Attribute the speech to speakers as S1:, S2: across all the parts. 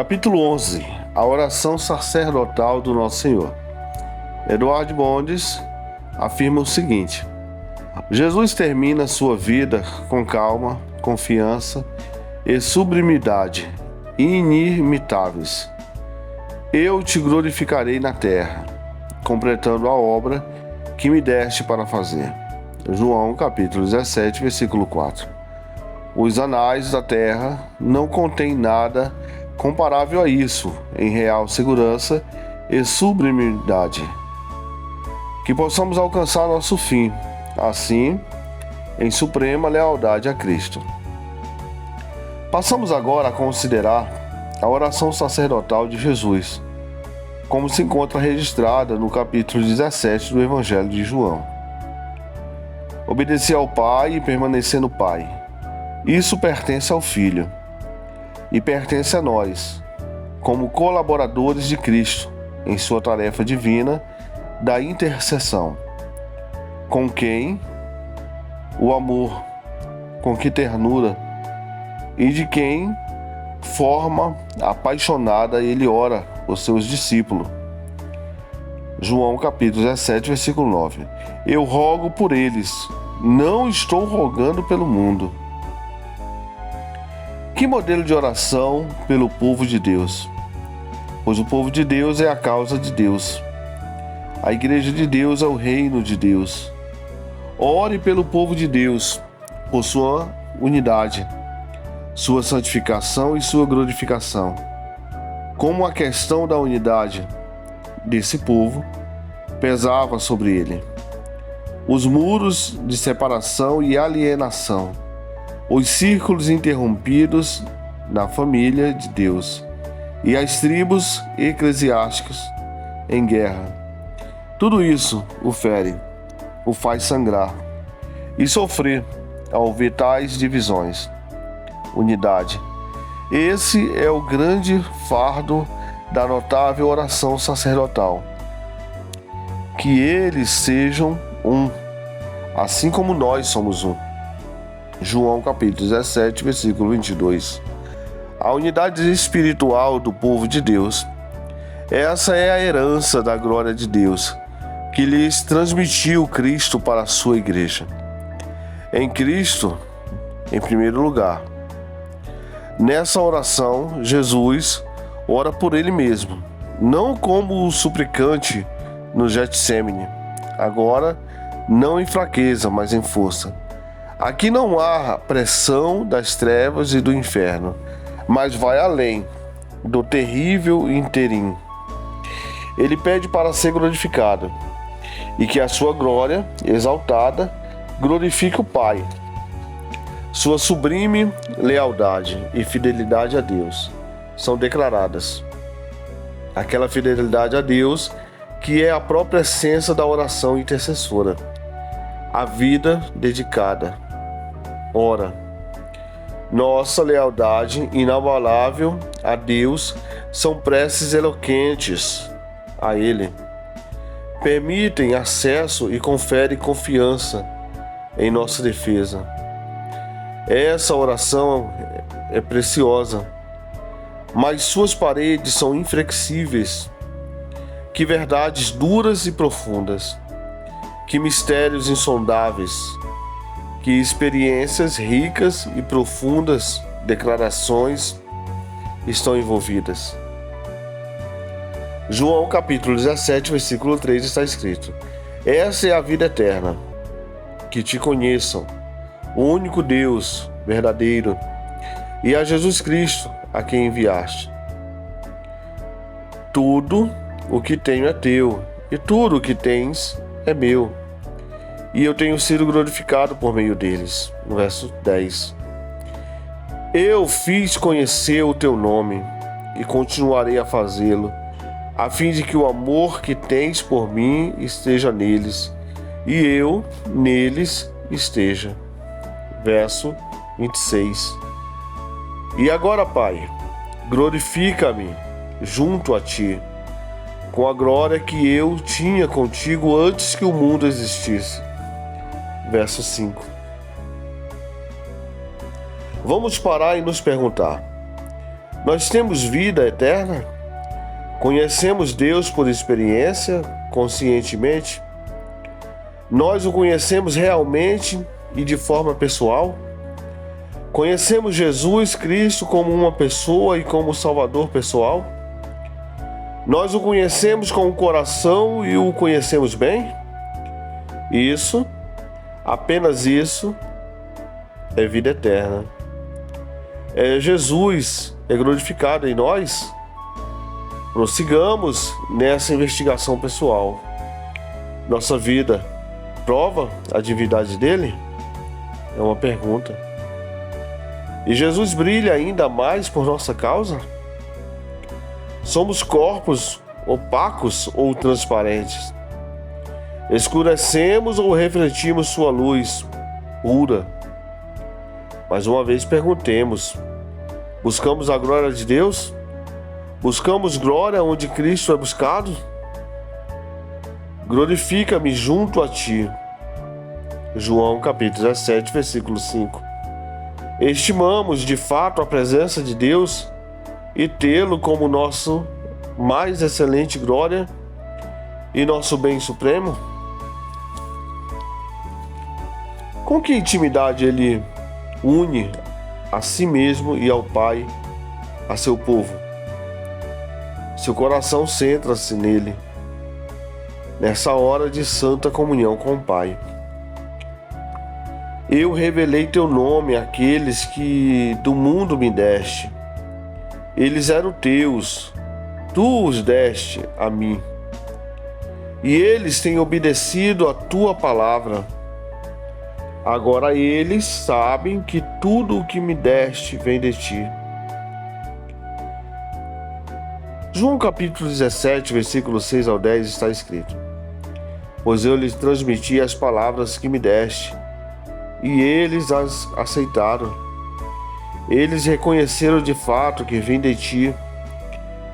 S1: Capítulo 11. A oração sacerdotal do Nosso Senhor. Eduardo Bondes afirma o seguinte: Jesus termina sua vida com calma, confiança e sublimidade inimitáveis. Eu te glorificarei na terra, completando a obra que me deste para fazer. João capítulo 17, versículo 4. Os anais da terra não contêm nada comparável a isso em real segurança e sublimidade. Que possamos alcançar nosso fim, assim, em suprema lealdade a Cristo. Passamos agora a considerar a oração sacerdotal de Jesus, como se encontra registrada no capítulo 17 do Evangelho de João. Obedecer ao Pai e permanecer no Pai. Isso pertence ao Filho e pertence a nós, como colaboradores de Cristo em sua tarefa divina da intercessão. Com quem o amor, com que ternura e de quem forma apaixonada ele ora os seus discípulos. João capítulo 17, versículo 9. Eu rogo por eles, não estou rogando pelo mundo. Que modelo de oração pelo povo de Deus? Pois o povo de Deus é a causa de Deus. A igreja de Deus é o reino de Deus. Ore pelo povo de Deus, por sua unidade, sua santificação e sua glorificação. Como a questão da unidade desse povo pesava sobre ele. Os muros de separação e alienação, os círculos interrompidos na família de Deus e as tribos eclesiásticas em guerra. Tudo isso o fere, o faz sangrar e sofrer ao ver tais divisões. Unidade. Esse é o grande fardo da notável oração sacerdotal. Que eles sejam um, assim como nós somos um. João capítulo 17, versículo 22. A unidade espiritual do povo de Deus. Essa é a herança da glória de Deus, que lhes transmitiu Cristo para a sua igreja. Em Cristo, em primeiro lugar. Nessa oração, Jesus ora por ele mesmo, não como o suplicante no Getsêmani, agora não em fraqueza, mas em força. Aqui não há pressão das trevas e do inferno, mas vai além do terrível interim. Ele pede para ser glorificado e que a sua glória exaltada glorifique o Pai. Sua sublime lealdade e fidelidade a Deus são declaradas. Aquela fidelidade a Deus que é a própria essência da oração intercessora. A vida dedicada. Ora, nossa lealdade inabalável a Deus são preces eloquentes a Ele. Permitem acesso e conferem confiança em nossa defesa. Essa oração é preciosa, mas suas paredes são inflexíveis. Que verdades duras e profundas, que mistérios insondáveis, que experiências ricas e profundas declarações estão envolvidas. João capítulo 17, versículo 3 está escrito: Essa é a vida eterna, que te conheçam, o único Deus verdadeiro, e a Jesus Cristo, a quem enviaste. Tudo o que tenho é teu, e tudo o que tens é meu, e eu tenho sido glorificado por meio deles. No verso 10. Eu fiz conhecer o teu nome, e continuarei a fazê-lo, a fim de que o amor que tens por mim esteja neles, e eu neles esteja. Verso 26. E agora, Pai, glorifica-me junto a ti, com a glória que eu tinha contigo antes que o mundo existisse. Verso 5. Vamos parar e nos perguntar: Nós temos vida eterna? Conhecemos Deus por experiência, conscientemente? Nós o conhecemos realmente e de forma pessoal? Conhecemos Jesus Cristo como uma pessoa e como Salvador pessoal? Nós o conhecemos com o coração e o conhecemos bem? Isso, apenas isso, é vida eterna. Jesus é glorificado em nós. Prossigamos nessa investigação pessoal. Nossa vida prova a divindade dele? É uma pergunta. E Jesus brilha ainda mais por nossa causa? Somos corpos opacos ou transparentes? Escurecemos ou refletimos sua luz pura? Mais uma vez perguntemos: buscamos a glória de Deus? Buscamos glória onde Cristo é buscado? Glorifica-me junto a ti. João capítulo 17, versículo 5. Estimamos de fato a presença de Deus e tê-lo como nosso mais excelente glória e nosso bem supremo? Com que intimidade ele une a si mesmo e ao Pai, a seu povo? Seu coração centra-se nele, nessa hora de santa comunhão com o Pai. Eu revelei teu nome àqueles que do mundo me deste. Eles eram teus, tu os deste a mim. E eles têm obedecido a tua palavra. Agora eles sabem que tudo o que me deste vem de ti. João capítulo 17, versículo 6 ao 10 está escrito: Pois eu lhes transmiti as palavras que me deste, e eles as aceitaram. Eles reconheceram de fato que vim de ti,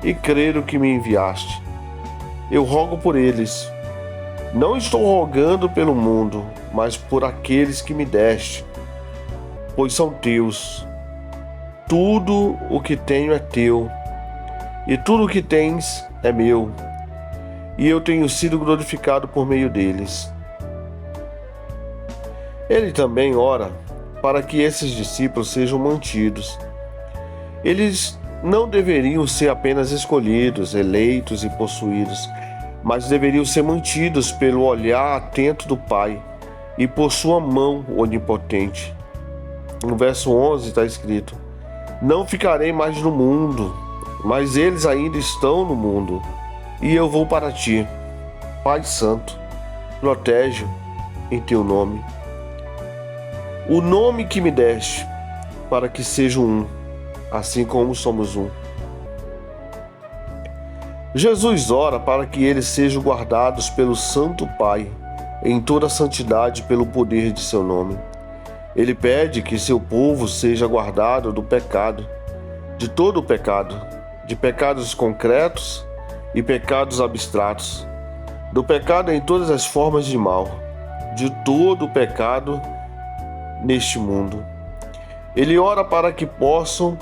S1: e creram que me enviaste. Eu rogo por eles. Não estou rogando pelo mundo, mas por aqueles que me deste, pois são teus. Tudo o que tenho é teu, e tudo o que tens é meu, e eu tenho sido glorificado por meio deles. Ele também ora para que esses discípulos sejam mantidos. Eles não deveriam ser apenas escolhidos, eleitos e possuídos, mas deveriam ser mantidos pelo olhar atento do Pai e por sua mão onipotente. No verso 11 está escrito: Não ficarei mais no mundo, mas eles ainda estão no mundo, e eu vou para ti. Pai Santo, protege em teu nome o nome que me deste, para que sejam um, assim como somos um. Jesus ora para que eles sejam guardados pelo Santo Pai, em toda a santidade pelo poder de seu nome. Ele pede que seu povo seja guardado do pecado, de todo o pecado, de pecados concretos e pecados abstratos, do pecado em todas as formas de mal, de todo o pecado neste mundo. Ele ora para que possam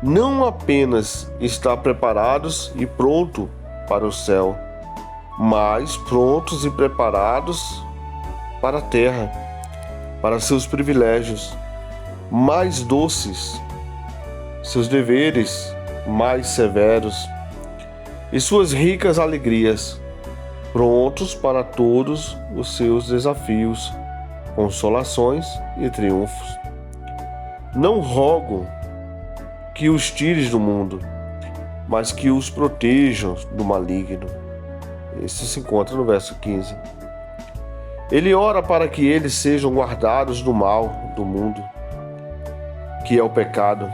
S1: não apenas estar preparados e prontos para o céu, mas prontos e preparados para a terra, para seus privilégios mais doces, seus deveres mais severos e suas ricas alegrias, prontos para todos os seus desafios, consolações e triunfos. Não rogo que os tires do mundo, mas que os protejam do maligno. Isso se encontra no verso 15. Ele ora para que eles sejam guardados do mal do mundo, que é o pecado.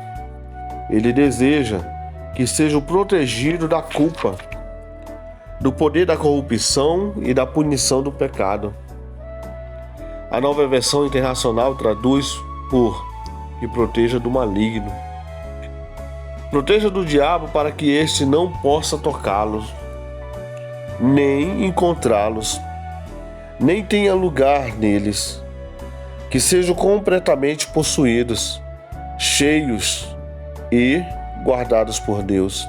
S1: Ele deseja que sejam protegidos da culpa, do poder da corrupção e da punição do pecado. A Nova Versão Internacional traduz por que proteja do maligno. Proteja do diabo para que este não possa tocá-los, nem encontrá-los, nem tenha lugar neles. Que sejam completamente possuídos, cheios e guardados por Deus,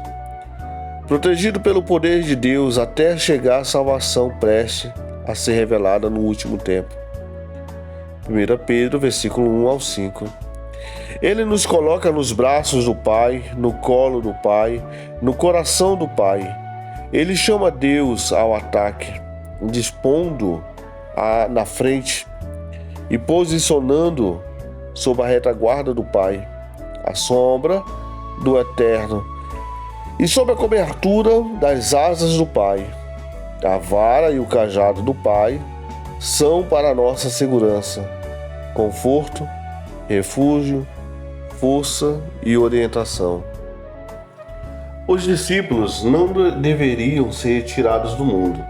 S1: protegido pelo poder de Deus até chegar a salvação prestes a ser revelada no último tempo. 1 Pedro, versículo 1 ao 5. Ele nos coloca nos braços do Pai, no colo do Pai, no coração do Pai. Ele chama Deus ao ataque, dispondo na frente e posicionando sob a retaguarda do Pai, a sombra do Eterno, e sob a cobertura das asas do Pai. A vara e o cajado do Pai são para nossa segurança, conforto, refúgio, força e orientação. Os discípulos não deveriam ser tirados do mundo,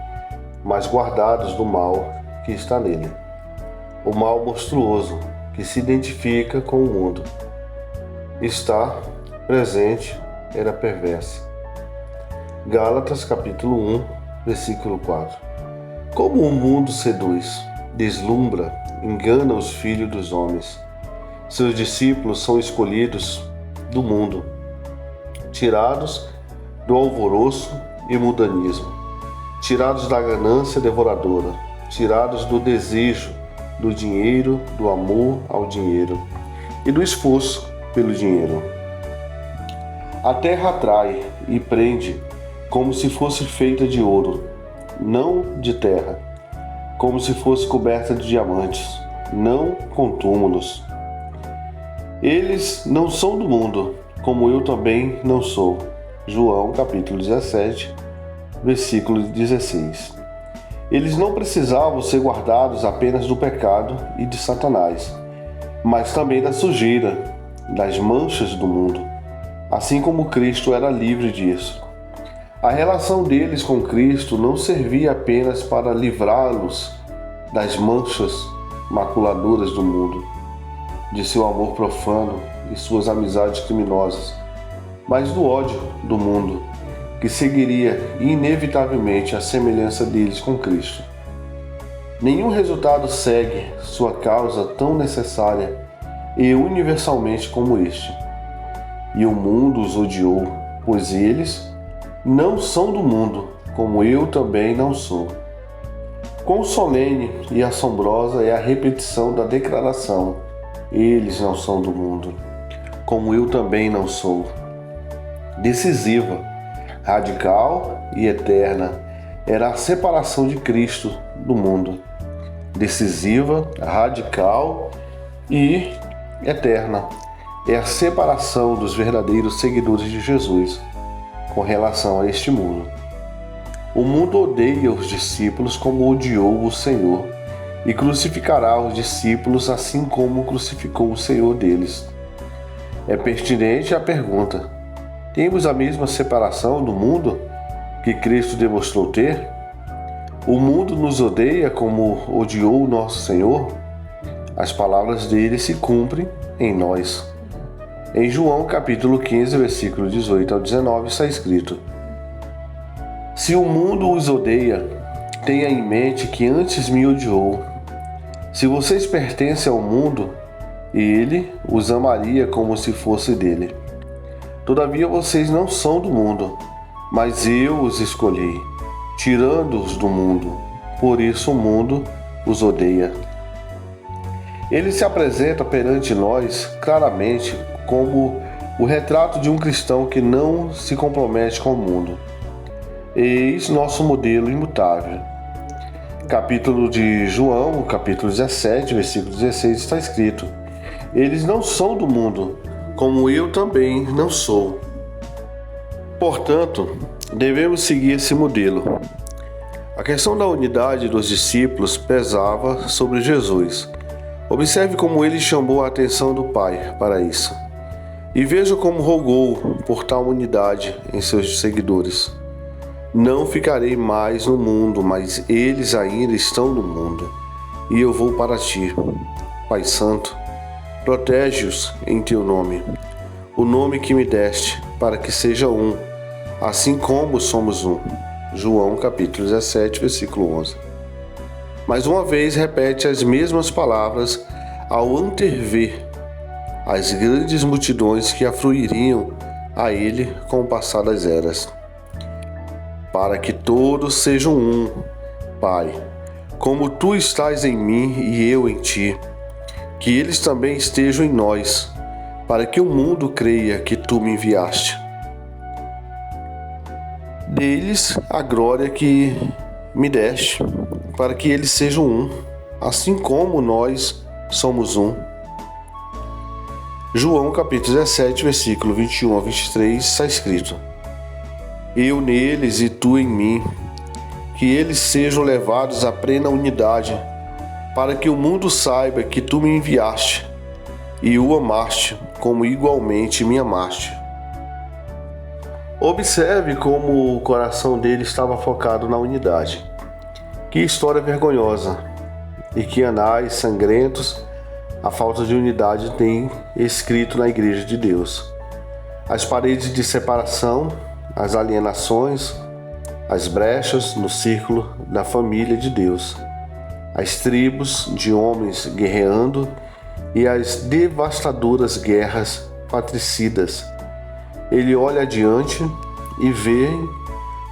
S1: mas guardados do mal que está nele. O mal monstruoso que se identifica com o mundo. Está presente, era perverso. Gálatas capítulo 1, versículo 4. Como o mundo seduz, deslumbra, engana os filhos dos homens. Seus discípulos são escolhidos do mundo, tirados do alvoroço e mundanismo, tirados da ganância devoradora, tirados do desejo do dinheiro, do amor ao dinheiro e do esforço pelo dinheiro. A terra atrai e prende como se fosse feita de ouro, não de terra, como se fosse coberta de diamantes, não com túmulos. Eles não são do mundo, como eu também não sou. João capítulo 17, versículo 16. Eles não precisavam ser guardados apenas do pecado e de Satanás, mas também da sujeira, das manchas do mundo, assim como Cristo era livre disso. A relação deles com Cristo não servia apenas para livrá-los das manchas maculadoras do mundo, de seu amor profano e suas amizades criminosas, mas do ódio do mundo, que seguiria inevitavelmente a semelhança deles com Cristo. Nenhum resultado segue sua causa tão necessária e universalmente como este. E o mundo os odiou, pois eles não são do mundo, como eu também não sou. Quão solene e assombrosa é a repetição da declaração: eles não são do mundo, como eu também não sou. Decisiva, radical e eterna era a separação de Cristo do mundo. Decisiva, radical e eterna é a separação dos verdadeiros seguidores de Jesus com relação a este mundo. O mundo odeia os discípulos como odiou o Senhor e crucificará os discípulos assim como crucificou o Senhor deles. É pertinente a pergunta: temos a mesma separação do mundo que Cristo demonstrou ter? O mundo nos odeia como odiou o nosso Senhor? As palavras dele se cumprem em nós. Em João capítulo 15, versículo 18 ao 19 está escrito: se o mundo os odeia, tenha em mente que antes me odiou. Se vocês pertencem ao mundo, ele os amaria como se fosse dele. Todavia vocês não são do mundo, mas eu os escolhi, tirando-os do mundo. Por isso o mundo os odeia. Ele se apresenta perante nós claramente como o retrato de um cristão que não se compromete com o mundo. Eis nosso modelo imutável. Capítulo de João, capítulo 17, versículo 16, está escrito: eles não são do mundo, como eu também não sou. Portanto, devemos seguir esse modelo. A questão da unidade dos discípulos pesava sobre Jesus. Observe como ele chamou a atenção do Pai para isso. E veja como rogou por tal unidade em seus seguidores. Não ficarei mais no mundo, mas eles ainda estão no mundo. E eu vou para ti. Pai Santo, protege-os em teu nome, o nome que me deste, para que seja um, assim como somos um. João capítulo 17, versículo 11. Mais uma vez repete as mesmas palavras ao antever as grandes multidões que afluiriam a Ele com o passar das eras, para que todos sejam um, Pai, como Tu estás em mim e eu em Ti, que eles também estejam em nós, para que o mundo creia que Tu me enviaste. Deles a glória que me deste, para que eles sejam um, assim como nós somos um. João capítulo 17, versículo 21 a 23, está escrito: Eu neles e Tu em mim, que eles sejam levados à plena unidade, para que o mundo saiba que Tu me enviaste e o amaste, como igualmente me amaste. Observe como o coração dele estava focado na unidade. Que história vergonhosa e que anais sangrentos a falta de unidade tem escrito na Igreja de Deus. As paredes de separação, as alienações, as brechas no círculo da família de Deus, as tribos de homens guerreando e as devastadoras guerras patricidas. Ele olha adiante e vê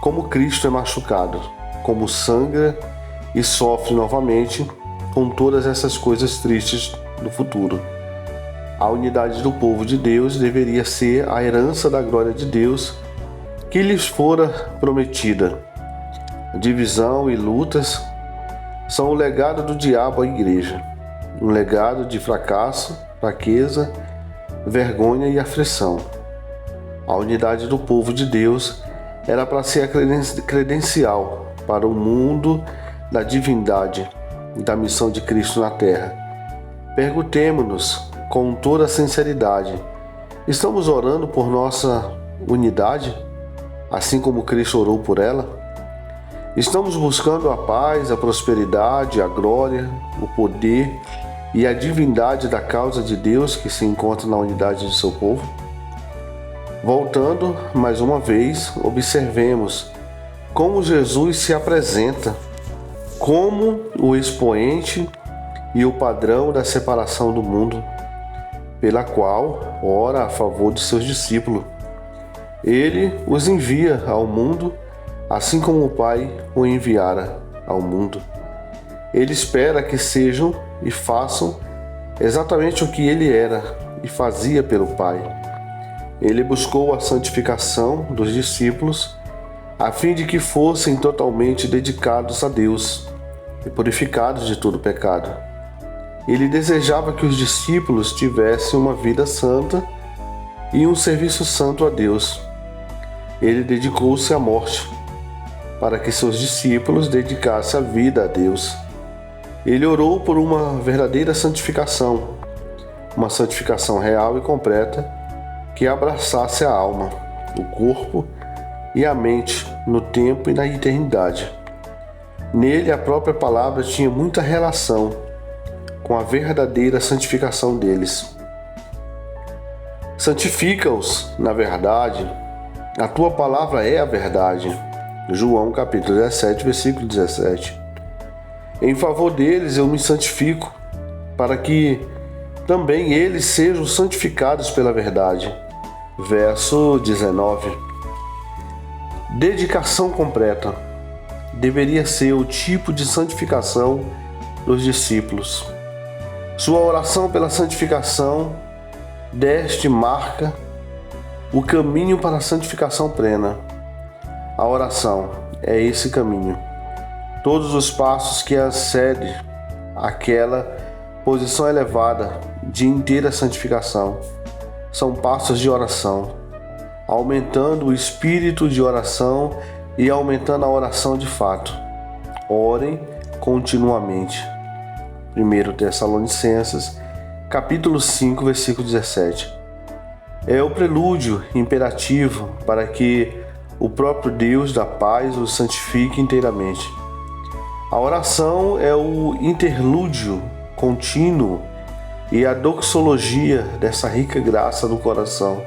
S1: como Cristo é machucado, como sangra e sofre novamente com todas essas coisas tristes no futuro. A unidade do povo de Deus deveria ser a herança da glória de Deus que lhes fora prometida. Divisão e lutas são o legado do diabo à igreja, um legado de fracasso, fraqueza, vergonha e aflição. A unidade do povo de Deus era para ser a credencial para o mundo da divindade e da missão de Cristo na terra. Perguntemo-nos com toda sinceridade: estamos orando por nossa unidade, assim como Cristo orou por ela? Estamos buscando a paz, a prosperidade, a glória, o poder e a divindade da causa de Deus que se encontra na unidade de seu povo? Voltando mais uma vez, observemos como Jesus se apresenta como o expoente e o padrão da separação do mundo, pela qual ora a favor de seus discípulos. Ele os envia ao mundo, assim como o Pai o enviara ao mundo. Ele espera que sejam e façam exatamente o que ele era e fazia pelo Pai. Ele buscou a santificação dos discípulos a fim de que fossem totalmente dedicados a Deus e purificados de todo pecado. Ele desejava que os discípulos tivessem uma vida santa e um serviço santo a Deus. Ele dedicou-se à morte para que seus discípulos dedicassem a vida a Deus. Ele orou por uma verdadeira santificação, uma santificação real e completa que abraçasse a alma, o corpo e a mente no tempo e na eternidade. Nele a própria palavra tinha muita relação com a verdadeira santificação deles. Santifica-os na verdade, a tua palavra é a verdade. João capítulo 17, versículo 17. Em favor deles eu me santifico, para que também eles sejam santificados pela verdade. Verso 19. Dedicação completa deveria ser o tipo de santificação dos discípulos. Sua oração pela santificação deste marca o caminho para a santificação plena. A oração é esse caminho. Todos os passos que acedem àquela posição elevada de inteira santificação são passos de oração, aumentando o espírito de oração e aumentando a oração de fato. Orem continuamente. 1 Tessalonicenses, capítulo 5, versículo 17. É o prelúdio imperativo para que o próprio Deus da paz os santifique inteiramente. A oração é o interlúdio contínuo e a doxologia dessa rica graça do coração.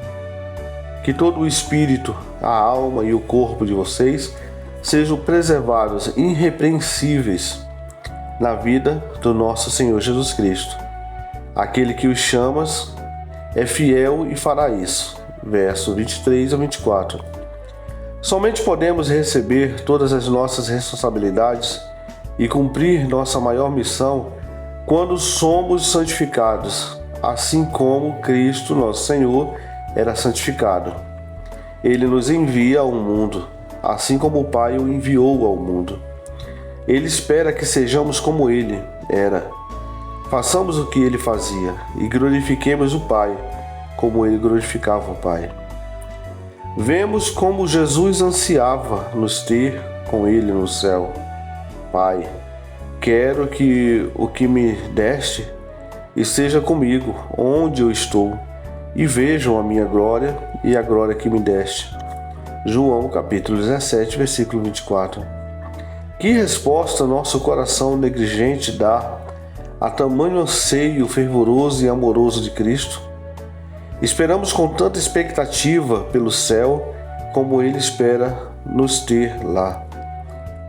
S1: Que todo o espírito, a alma e o corpo de vocês sejam preservados irrepreensíveis na vida do nosso Senhor Jesus Cristo. Aquele que os chama é fiel e fará isso. verso 23 a 24. Somente podemos receber todas as nossas responsabilidades e cumprir nossa maior missão quando somos santificados, assim como Cristo, nosso Senhor, era santificado. Ele nos envia ao mundo, assim como o Pai o enviou ao mundo. Ele espera que sejamos como Ele era. Façamos o que Ele fazia e glorifiquemos o Pai, como Ele glorificava o Pai. Vemos como Jesus ansiava nos ter com Ele no céu. Pai, quero que o que me deste esteja comigo, onde eu estou, e vejam a minha glória e a glória que me deste. João capítulo 17, versículo 24. Que resposta nosso coração negligente dá a tamanho anseio fervoroso e amoroso de Cristo? Esperamos com tanta expectativa pelo céu, como Ele espera nos ter lá.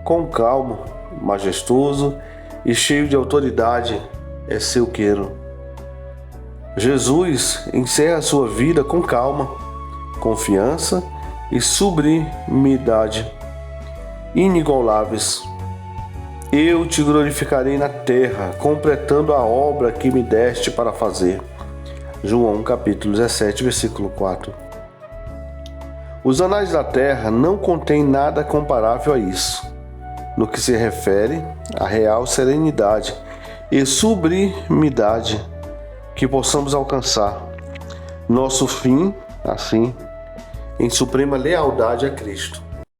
S1: Com calmo, majestoso e cheio de autoridade é seu quero. Jesus encerra sua vida com calma, confiança e sublimidade inigualáveis. Eu te glorificarei na terra, completando a obra que me deste para fazer. João capítulo 17, versículo 4. Os anais da terra não contêm nada comparável a isso, no que se refere à real serenidade e sublimidade que possamos alcançar. Nosso fim, assim, em suprema lealdade a Cristo.